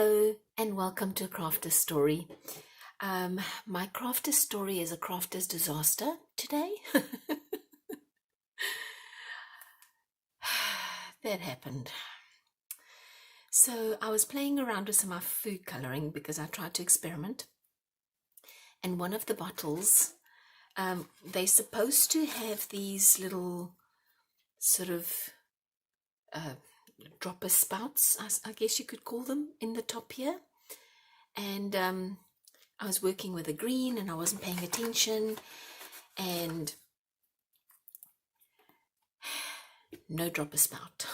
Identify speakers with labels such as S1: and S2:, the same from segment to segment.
S1: Hello and welcome to a crafter's story. My crafter's story is a crafter's disaster today. That happened. So I was playing around with some of my food coloring because I tried to experiment. And one of the bottles, they're supposed to have these little sort of dropper spouts, I guess you could call them, in the top here. And I was working with a green and I wasn't paying attention, and no dropper spout.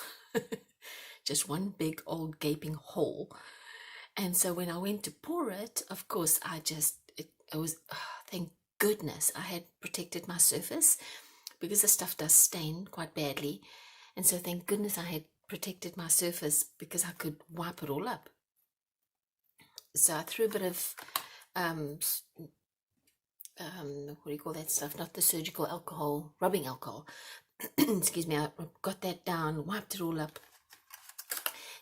S1: Just one big old gaping hole. And so when I went to pour it, of course, thank goodness I had protected my surface, because the stuff does stain quite badly. And so thank goodness I had protected my surface because I could wipe it all up. So I threw a bit of what do you call that stuff? Not the surgical alcohol, rubbing alcohol. Excuse me, I got that down, wiped it all up.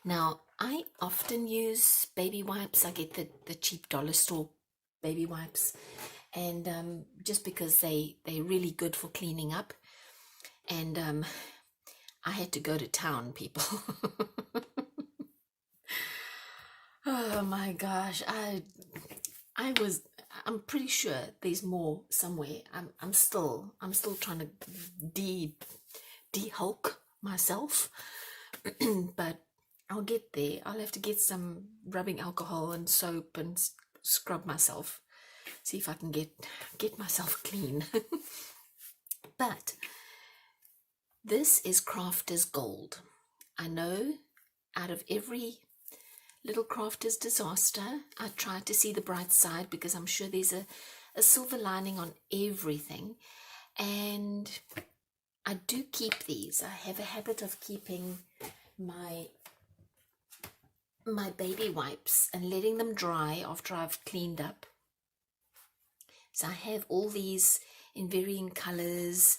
S1: Now, I often use baby wipes. I get the cheap dollar store baby wipes, and just because they're really good for cleaning up. And I had to go to town, people. Oh my gosh, I'm pretty sure there's more somewhere. I'm still trying to de-hulk myself, but I'll get there. I'll have to get some rubbing alcohol and soap and scrub myself, see if I can get myself clean. But this is crafter's gold. I know out of every little crafter's disaster, I try to see the bright side, because I'm sure there's a silver lining on everything. And I do keep these. I have a habit of keeping my baby wipes and letting them dry after I've cleaned up. So I have all these in varying colors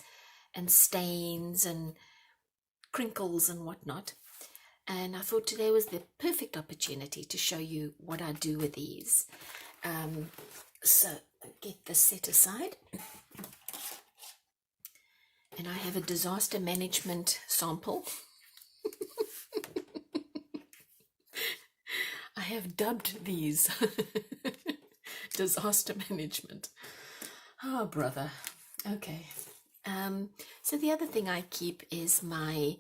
S1: and stains and crinkles and whatnot. And I thought today was the perfect opportunity to show you what I do with these. So get this set aside. And I have a disaster management sample. I have dubbed these disaster management. Oh, brother. Okay. So the other thing I keep is my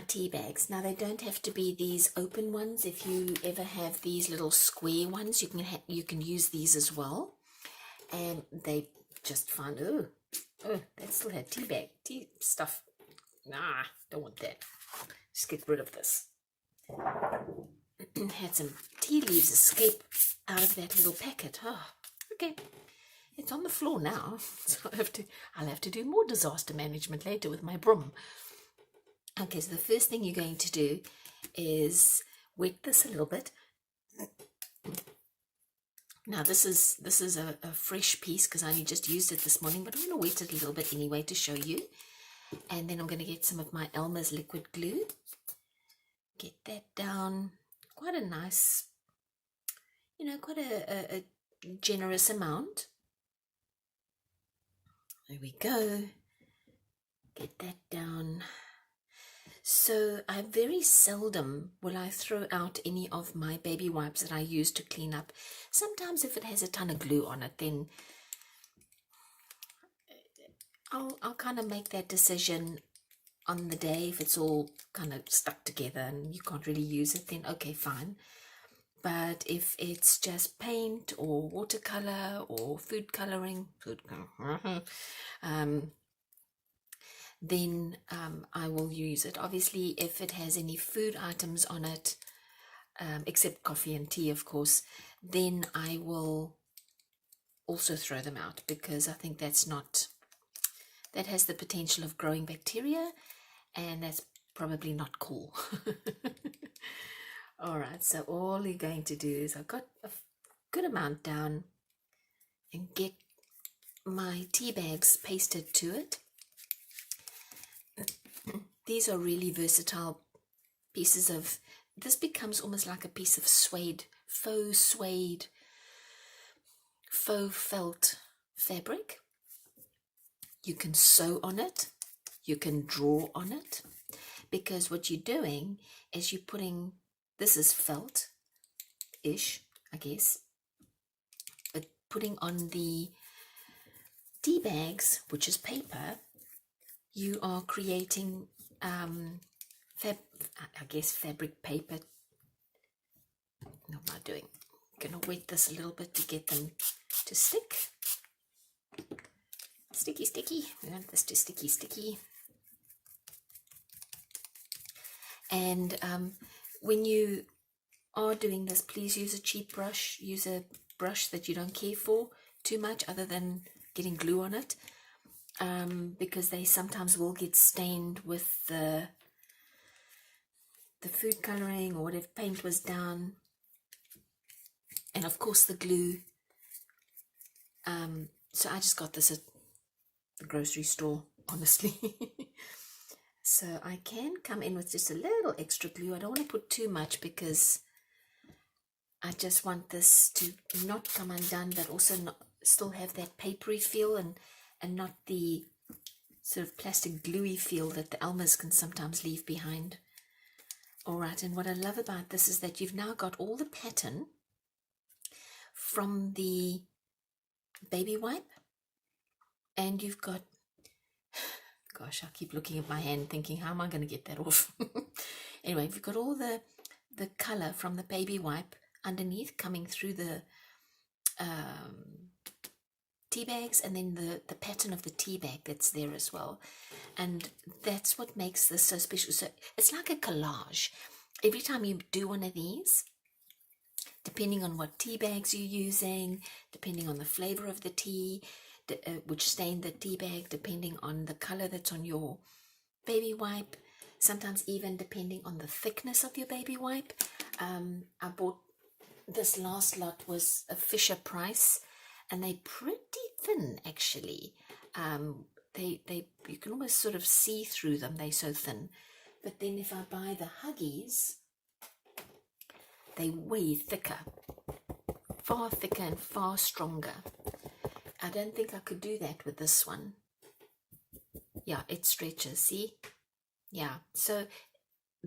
S1: tea bags. Now, they don't have to be these open ones. If you ever have these little square ones, you can use these as well. And they just find, oh, that still had tea stuff. Nah, don't want that. Just get rid of this. Had some tea leaves escape out of that little packet. Oh, okay. It's on the floor now, so I'll have to do more disaster management later with my broom. Okay, so the first thing you're going to do is wet this a little bit. Now this is a fresh piece because I only just used it this morning, but I'm going to wet it a little bit anyway to show you. And then I'm going to get some of my Elmers liquid glue. Get that down. Quite a nice, quite a generous amount. There we go. Get that down. So I very seldom will I throw out any of my baby wipes that I use to clean up. Sometimes if it has a ton of glue on it, then I'll kind of make that decision on the day. If it's all kind of stuck together and you can't really use it, then okay, fine. But if it's just paint or watercolor or food coloring, then I will use it. Obviously, if it has any food items on it, except coffee and tea, of course, then I will also throw them out, because I think that has the potential of growing bacteria, and that's probably not cool. All right, so all you're going to do is, I've got a good amount down, and get my tea bags pasted to it. These are really versatile pieces of this becomes almost like a piece of suede, faux felt fabric. You can sew on it, you can draw on it, because what you're doing is you're putting, this is felt-ish, I guess, but putting on the tea bags, which is paper, you are creating fabric paper. What am I doing? I'm going to wet this a little bit to get them to stick. Sticky. We want this to sticky. And when you are doing this, please use a cheap brush. Use a brush that you don't care for too much, other than getting glue on it, because they sometimes will get stained with the food coloring or whatever paint was down, and of course the glue. So I just got this at the grocery store, honestly. So I can come in with just a little extra glue. I don't want to put too much because I just want this to not come undone, but also still have that papery feel, and not the sort of plastic gluey feel that the Elmers can sometimes leave behind. All right, and what I love about this is that you've now got all the pattern from the baby wipe, and you've got, gosh, I keep looking at my hand thinking, how am I going to get that off? Anyway, you've got all the color from the baby wipe underneath coming through the tea bags, and then the pattern of the tea bag that's there as well. And that's what makes this so special. So it's like a collage. Every time you do one of these, depending on what tea bags you're using, depending on the flavor of the tea, which stain the tea bag, depending on the color that's on your baby wipe, sometimes even depending on the thickness of your baby wipe. I bought this last lot, was a Fisher Price, and they're pretty thin actually. You can almost sort of see through them, they're so thin. But then if I buy the Huggies, they're way thicker, far thicker and far stronger. I don't think I could do that with this one. Yeah, it stretches, see? Yeah, so,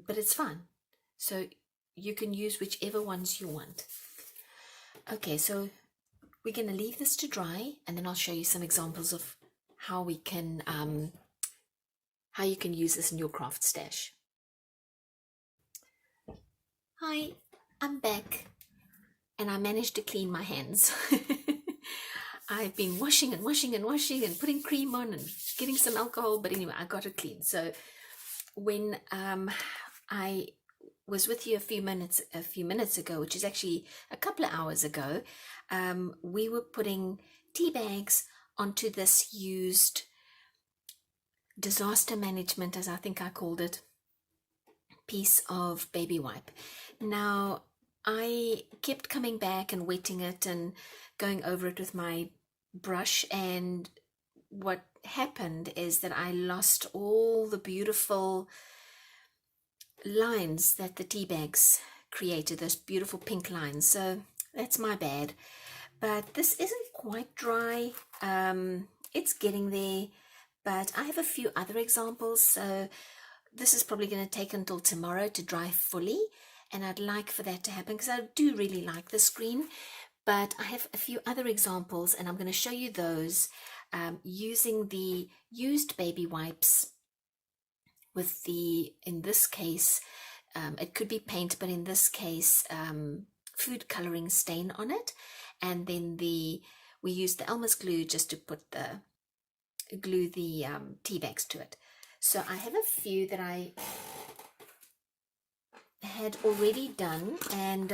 S1: but it's fun. So you can use whichever ones you want. Okay, so we're going to leave this to dry, and then I'll show you some examples of how we can, how you can use this in your craft stash. Hi, I'm back, and I managed to clean my hands. I've been washing and putting cream on and getting some alcohol, but anyway, I got it clean. So when I was with you a few minutes ago, which is actually a couple of hours ago, we were putting tea bags onto this used disaster management, as I think I called it, piece of baby wipe. Now, I kept coming back and wetting it and going over it with my brush, and what happened is that I lost all the beautiful lines that the tea bags created, those beautiful pink lines. So that's my bad. But this isn't quite dry. It's getting there, but I have a few other examples. So this is probably going to take until tomorrow to dry fully, and I'd like for that to happen because I do really like this green. But I have a few other examples, and I'm going to show you those using the used baby wipes with the, in this case, it could be paint, but in this case, food coloring stain on it. And then we used the Elmer's glue just to put glue the tea bags to it. So I have a few that I had already done, and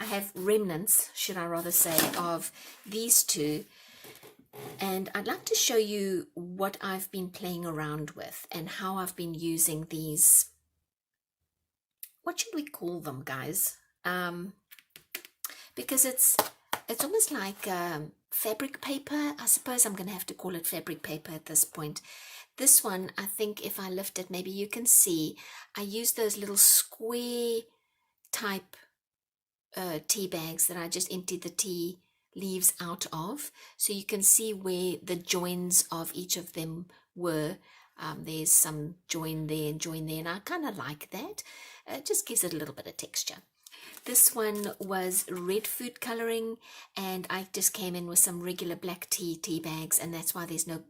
S1: I have remnants, should I rather say, of these two. And I'd like to show you what I've been playing around with and how I've been using these. What should we call them, guys? Because it's almost like fabric paper. I suppose I'm going to have to call it fabric paper at this point. This one, I think if I lift it, maybe you can see, I use those little square type tea bags that I just emptied the tea leaves out of, so you can see where the joins of each of them were. There's some join there and join there, and I kind of like that. It just gives it a little bit of texture. This one was red food coloring, and I just came in with some regular black tea bags, and that's why there's no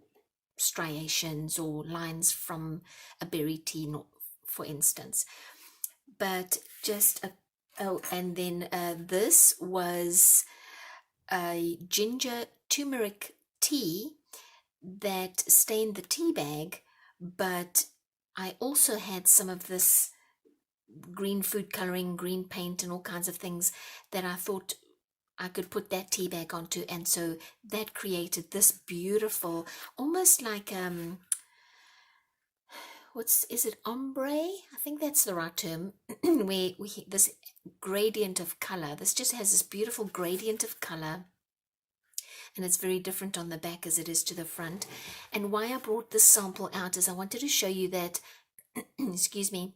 S1: striations or lines from a berry tea, for instance. But just oh, and then this was a ginger turmeric tea that stained the tea bag, but I also had some of this green food coloring, green paint, and all kinds of things that I thought I could put that tea bag onto, and so that created this beautiful, almost like is it ombre? I think that's the right term. where this gradient of color. This just has this beautiful gradient of color, and it's very different on the back as it is to the front. And why I brought this sample out is I wanted to show you that excuse me,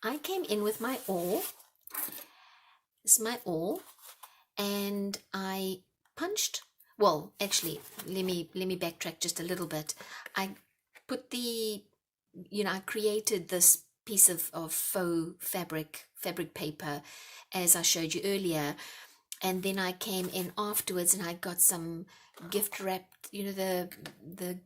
S1: I came in with my awl. This is my awl, and I punched, well, actually, let me backtrack just a little bit. I put the, I created this piece of faux fabric paper, as I showed you earlier, and then I came in afterwards and I got some gift wrap, the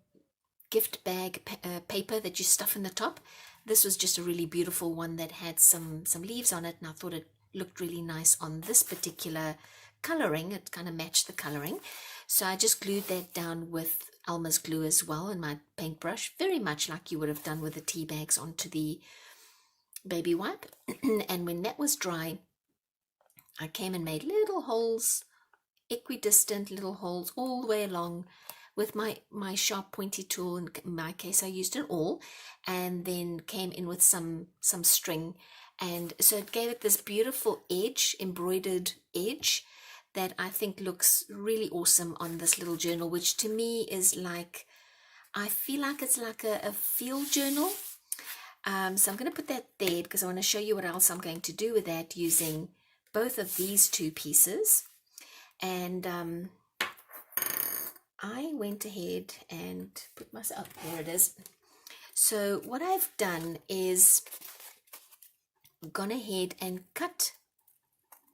S1: gift bag paper that you stuff in the top. This was just a really beautiful one that had some leaves on it, and I thought it looked really nice on this particular coloring. It kind of matched the coloring, so I just glued that down with Elmer's glue as well in my paintbrush, very much like you would have done with the tea bags onto the baby wipe. And when that was dry, I came and made little holes, equidistant little holes all the way along with my sharp pointy tool. In my case I used an awl, and then came in with some string, and so it gave it this beautiful edge, embroidered edge, that I think looks really awesome on this little journal, which to me is like, I feel like it's like a field journal. So I'm going to put that there because I want to show you what else I'm going to do with that using both of these two pieces. And I went ahead and put myself, there it is. So what I've done is gone ahead and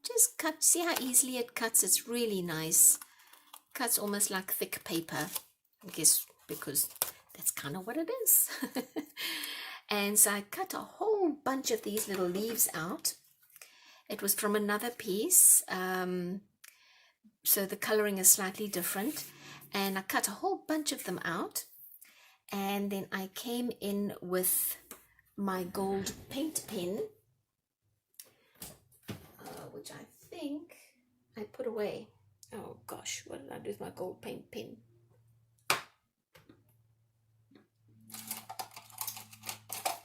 S1: just cut, see how easily it cuts? It's really nice. Cuts almost like thick paper, I guess, because that's kind of what it is. And so I cut a whole bunch of these little leaves out. It was from another piece, so the coloring is slightly different, and I cut a whole bunch of them out, and then I came in with my gold paint pen, which I think I put away. Oh gosh, what did I do with my gold paint pen?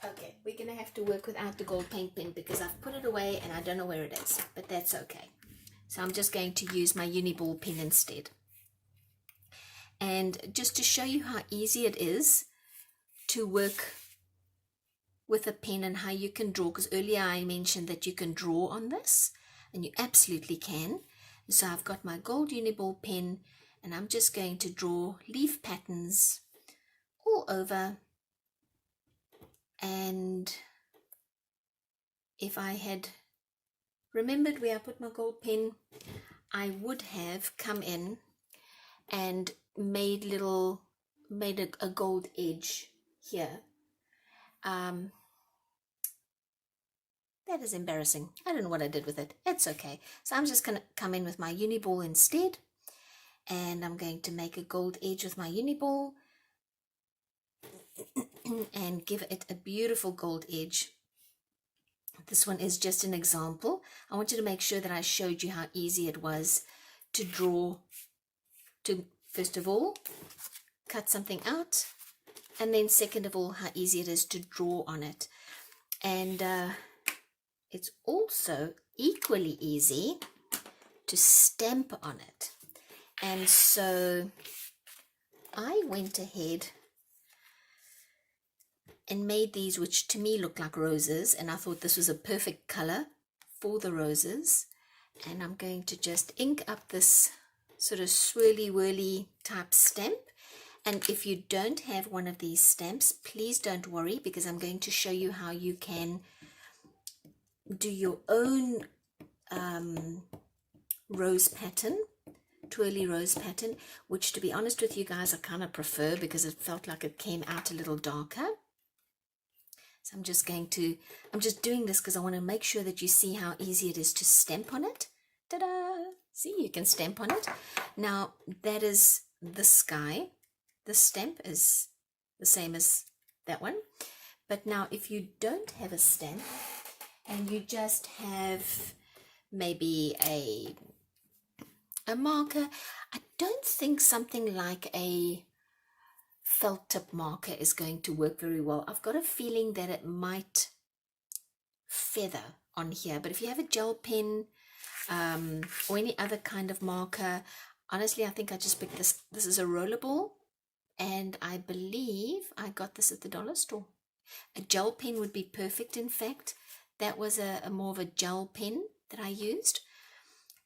S1: Okay, we're gonna have to work without the gold paint pen because I've put it away and I don't know where it is, but that's okay. So I'm just going to use my Uniball pen instead. And just to show you how easy it is to work with a pen and how you can draw, because earlier I mentioned that you can draw on this, and you absolutely can. So I've got my gold Uniball pen, and I'm just going to draw leaf patterns all over. And if I had remembered where I put my gold pen, I would have come in and made a gold edge here. That is embarrassing. I don't know what I did with it. It's okay. So I'm just going to come in with my Uniball instead, and I'm going to make a gold edge with my Uniball and give it a beautiful gold edge. This one is just an example. I wanted to make sure that I showed you how easy it was to draw, to first of all cut something out, and then second of all how easy it is to draw on it. And it's also equally easy to stamp on it. And so I went ahead and made these, which to me look like roses, and I thought this was a perfect color for the roses. And I'm going to just ink up this sort of swirly whirly type stamp. And if you don't have one of these stamps, please don't worry, because I'm going to show you how you can do your own rose pattern, twirly rose pattern, which, to be honest with you guys, I kind of prefer because it felt like it came out a little darker. So I'm just doing this because I want to make sure that you see how easy it is to stamp on it. Ta-da! See, you can stamp on it. Now, that is the sky. The stamp is the same as that one. But now, if you don't have a stamp and you just have maybe a marker, I don't think something like a felt tip marker is going to work very well. I've got a feeling that it might feather on here, but if you have a gel pen or any other kind of marker, honestly, I think I just picked this. This is a rollable, and I believe I got this at the dollar store. A gel pen would be perfect. In fact, that was a more of a gel pen that I used.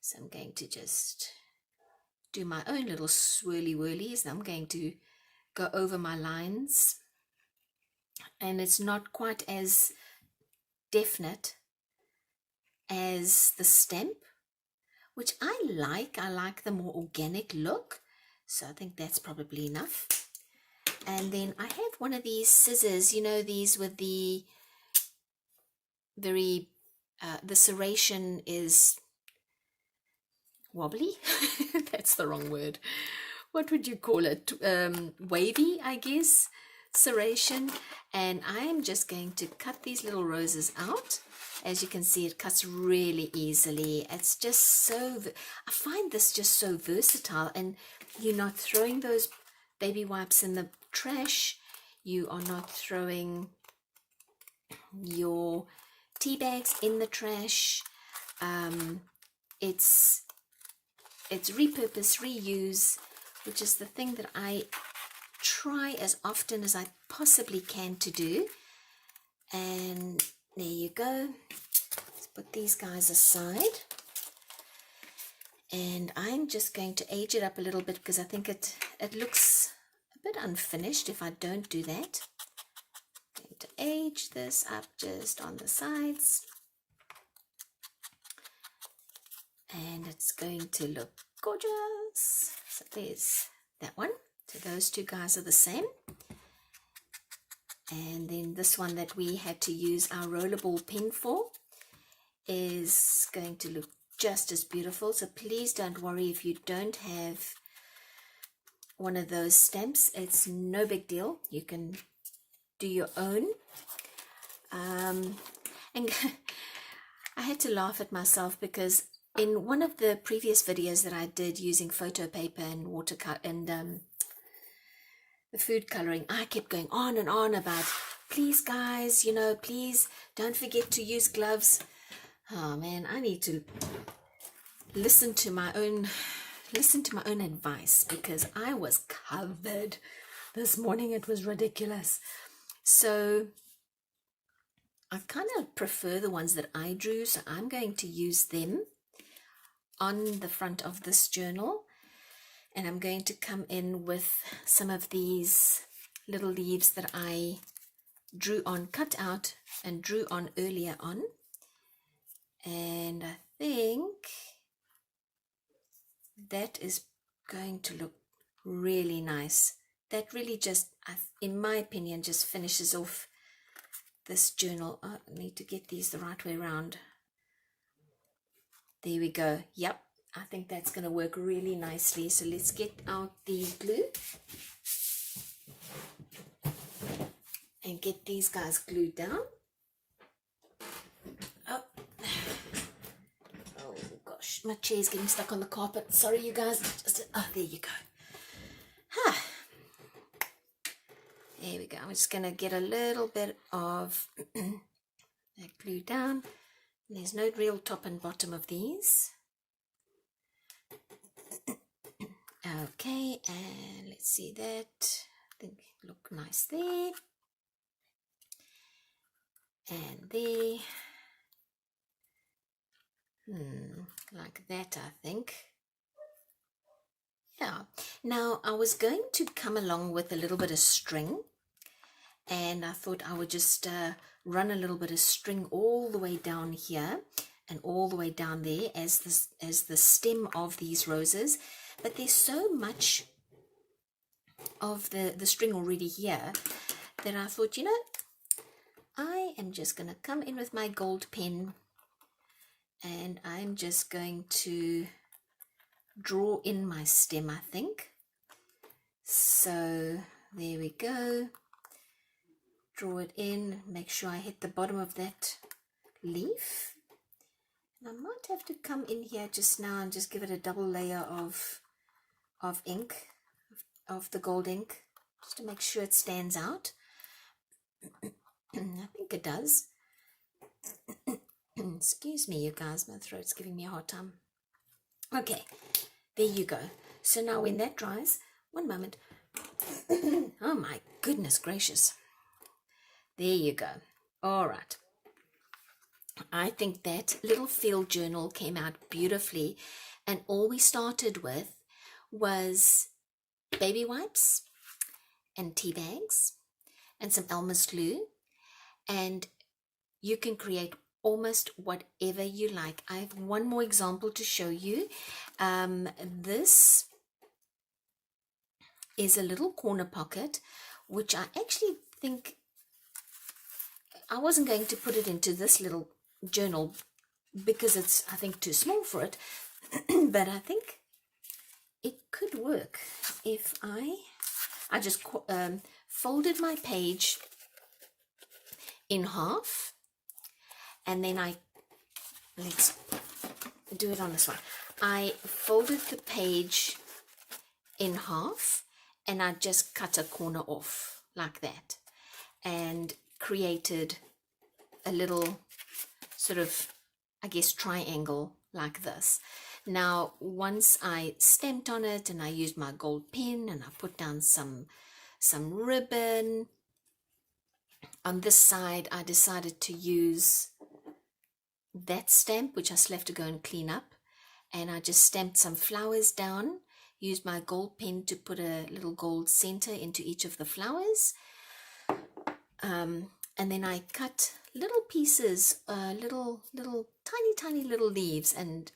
S1: So I'm going to just do my own little swirly whirlies, and I'm going to go over my lines, and it's not quite as definite as the stamp, which I like the more organic look, so I think that's probably enough. And then I have one of these scissors, you know, these with the very the serration is wobbly. That's the wrong word. What would you call it? Wavy, I guess, serration. And I'm just going to cut these little roses out. As you can see, it cuts really easily. It's just so, I find this just so versatile, and you're not throwing those baby wipes in the trash. You are not throwing your tea bags in the trash. It's repurpose, reuse, which is the thing that I try as often as I possibly can to do. And there you go. Let's put these guys aside. And I'm just going to age it up a little bit because I think it looks a bit unfinished if I don't do that. I'm going to age this up just on the sides. And it's going to look gorgeous. So there's that one. So those two guys are the same. And then this one that we had to use our rollable pen for is going to look just as beautiful. So please don't worry if you don't have one of those stamps. It's no big deal. You can do your own. And I had to laugh at myself because in one of the previous videos that I did using photo paper and watercolor and the food coloring, I kept going on and on about, please guys, you know, please don't forget to use gloves. Oh man, I need to listen to my own advice because I was covered this morning. It was ridiculous. So I kind of prefer the ones that I drew, so I'm going to use them on the front of this journal. And I'm going to come in with some of these little leaves that I drew on, cut out and drew on earlier on. And I think that is going to look really nice. That really just, in my opinion, just finishes off this journal. Oh, I need to get these the right way around. There we go. Yep. I think that's going to work really nicely. So let's get out the glue and get these guys glued down. Oh, oh gosh, my chair's getting stuck on the carpet. Sorry, you guys. Oh, there you go. There we go. I'm just going to get a little bit of that glue down. There's no real top and bottom of these. Okay, and let's see that. I think look nice there. and there. Like that, I think. Yeah. Now, I was going to come along with a little bit of string, and I thought I would just run a little bit of string all the way down here and all the way down there as the stem of these roses. But there's so much of the string already here that I thought, you know, I am just going to come in with my gold pen, and I'm just going to draw in my stem, I think. So there we go. Draw it in, make sure I hit the bottom of that leaf. And I might have to come in here just now and just give it a double layer of ink, of the gold ink, just to make sure it stands out. I think it does. Excuse me, you guys, my throat's giving me a hard time. Okay, there you go. So now when that dries, one moment. Oh my goodness gracious. There you go. All right. I think that little field journal came out beautifully, and all we started with was baby wipes and tea bags and some Elmer's glue, and you can create almost whatever you like. I have one more example to show you. This is a little corner pocket, which I actually think I wasn't going to put it into this little journal because it's, I think, too small for it. But I think it could work if I just folded my page in half, and then let's do it on this one. I folded the page in half, and I just cut a corner off like that, and created a little sort of, I guess, triangle like this. Now, once I stamped on it and I used my gold pen and I put down some ribbon, on this side I decided to use that stamp, which I still have to go and clean up, and I just stamped some flowers down, used my gold pen to put a little gold center into each of the flowers. And then I cut little pieces, little tiny little leaves, and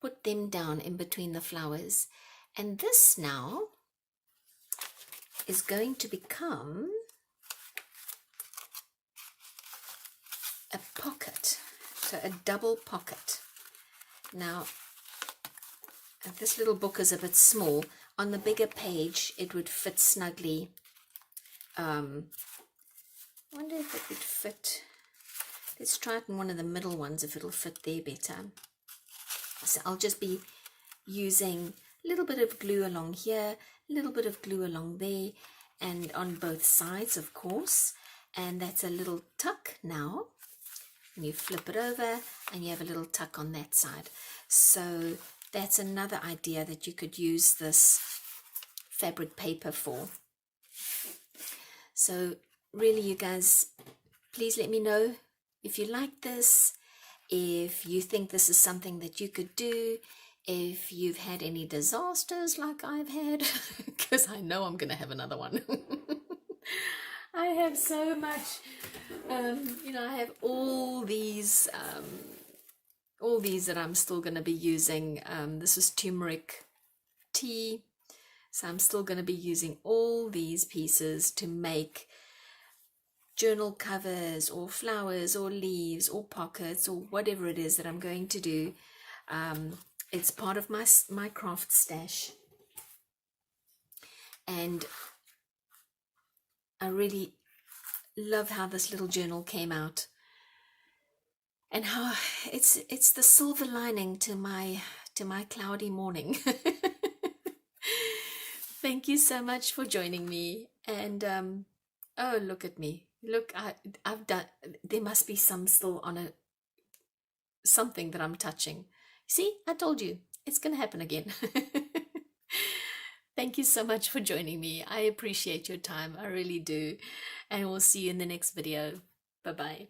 S1: put them down in between the flowers. And this now is going to become a pocket, so a double pocket. Now, this little book is a bit small. On the bigger page, it would fit snugly. I wonder if it would fit. Let's try it in one of the middle ones, if it'll fit there better. So I'll just be using a little bit of glue along here, a little bit of glue along there, and on both sides, of course. And that's a little tuck now. And you flip it over and you have a little tuck on that side. So that's another idea that you could use this fabric paper for. So really, you guys, please let me know if you like this, if you think this is something that you could do, if you've had any disasters like I've had, because I know I'm going to have another one. I have so much, you know, I have all these that I'm still going to be using. This is turmeric tea, so I'm still going to be using all these pieces to make journal covers or flowers or leaves or pockets or whatever it is that I'm going to do. It's part of my craft stash, and I really love how this little journal came out, and how it's the silver lining to my cloudy morning. Thank you so much for joining me. And oh, look at me. Look, I've done, there must be some still on something that I'm touching. See, I told you, it's going to happen again. Thank you so much for joining me. I appreciate your time. I really do. And we'll see you in the next video. Bye bye.